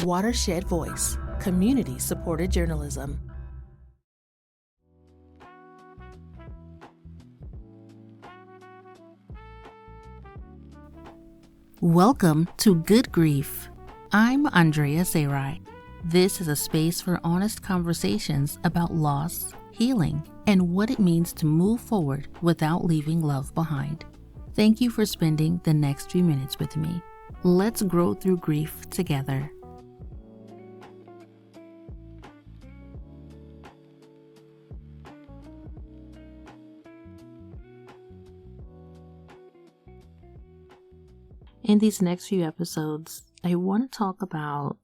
Watershed Voice, community-supported journalism. Welcome to Good Grief. I'm Aundrea Sayrie. This is a space for honest conversations about loss, healing, and what it means to move forward without leaving love behind. Thank you for spending the next few minutes with me. Let's grow through grief together. In these next few episodes, I want to talk about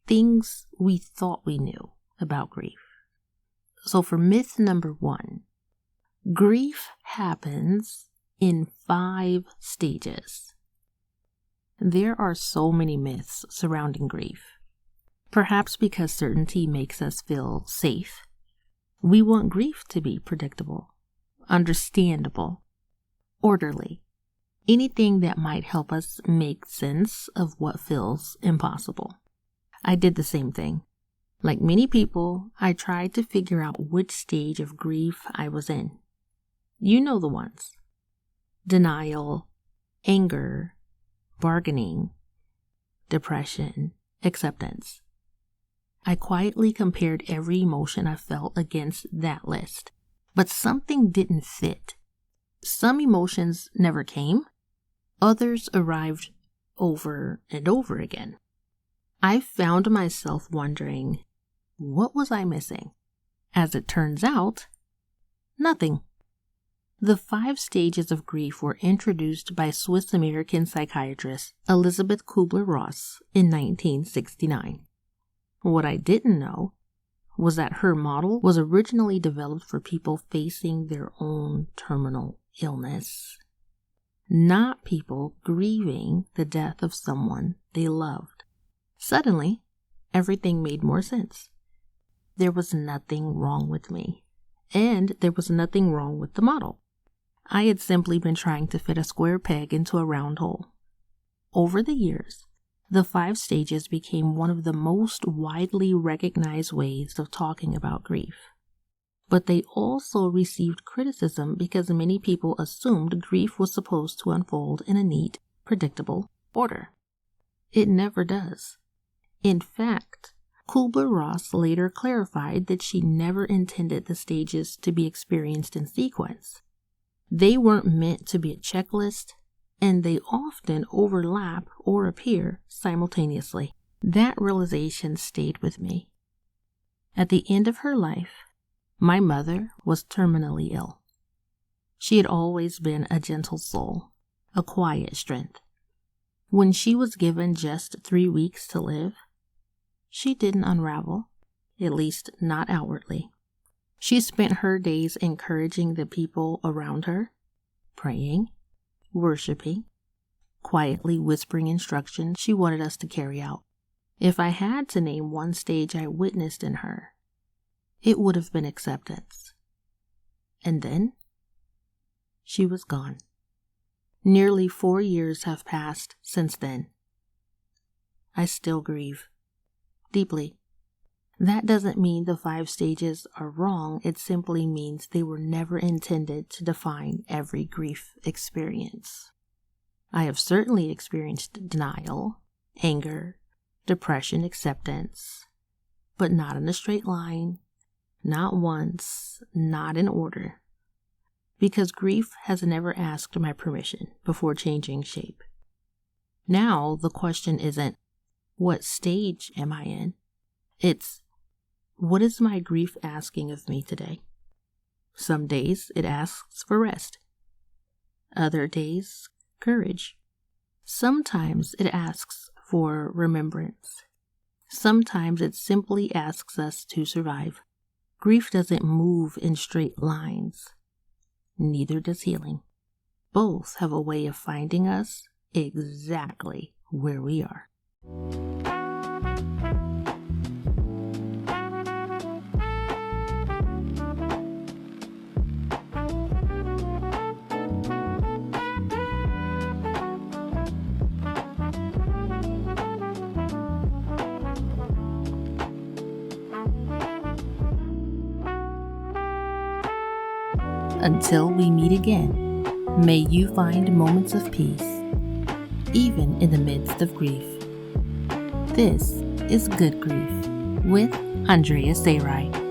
things we thought we knew about grief. So for myth number 1, grief happens in 5 stages. There are so many myths surrounding grief. Perhaps because certainty makes us feel safe, we want grief to be predictable, understandable, orderly. Anything that might help us make sense of what feels impossible. I did the same thing. Like many people, I tried to figure out which stage of grief I was in. You know the ones. Denial, anger, bargaining, depression, acceptance. I quietly compared every emotion I felt against that list, but something didn't fit. Some emotions never came. Others arrived over and over again. I found myself wondering, what was I missing? As it turns out, nothing. The 5 stages of grief were introduced by Swiss-American psychiatrist Elisabeth Kübler-Ross in 1969. What I didn't know was that her model was originally developed for people facing their own terminal illness, not people grieving the death of someone they loved. Suddenly, everything made more sense. There was nothing wrong with me, and there was nothing wrong with the model. I had simply been trying to fit a square peg into a round hole. Over the years, the 5 stages became one of the most widely recognized ways of talking about grief. But they also received criticism because many people assumed grief was supposed to unfold in a neat, predictable order. It never does. In fact, Kübler-Ross later clarified that she never intended the stages to be experienced in sequence. They weren't meant to be a checklist, and they often overlap or appear simultaneously. That realization stayed with me. At the end of her life, my mother was terminally ill. She had always been a gentle soul, a quiet strength. When she was given just 3 weeks to live, she didn't unravel, at least not outwardly. She spent her days encouraging the people around her, praying, worshiping, quietly whispering instructions she wanted us to carry out. If I had to name one stage I witnessed in her, it would have been acceptance. And then, she was gone. Nearly 4 years have passed since then. I still grieve. Deeply. That doesn't mean the 5 stages are wrong. It simply means they were never intended to define every grief experience. I have certainly experienced denial, anger, depression, acceptance, but not in a straight line. Not once, not in order, because grief has never asked my permission before changing shape. Now the question isn't, what stage am I in? It's, what is my grief asking of me today? Some days it asks for rest. Other days, courage. Sometimes it asks for remembrance. Sometimes it simply asks us to survive. Grief doesn't move in straight lines. Neither does healing. Both have a way of finding us exactly where we are. Until we meet again, may you find moments of peace, even in the midst of grief. This is Good Grief with Aundrea Sayrie.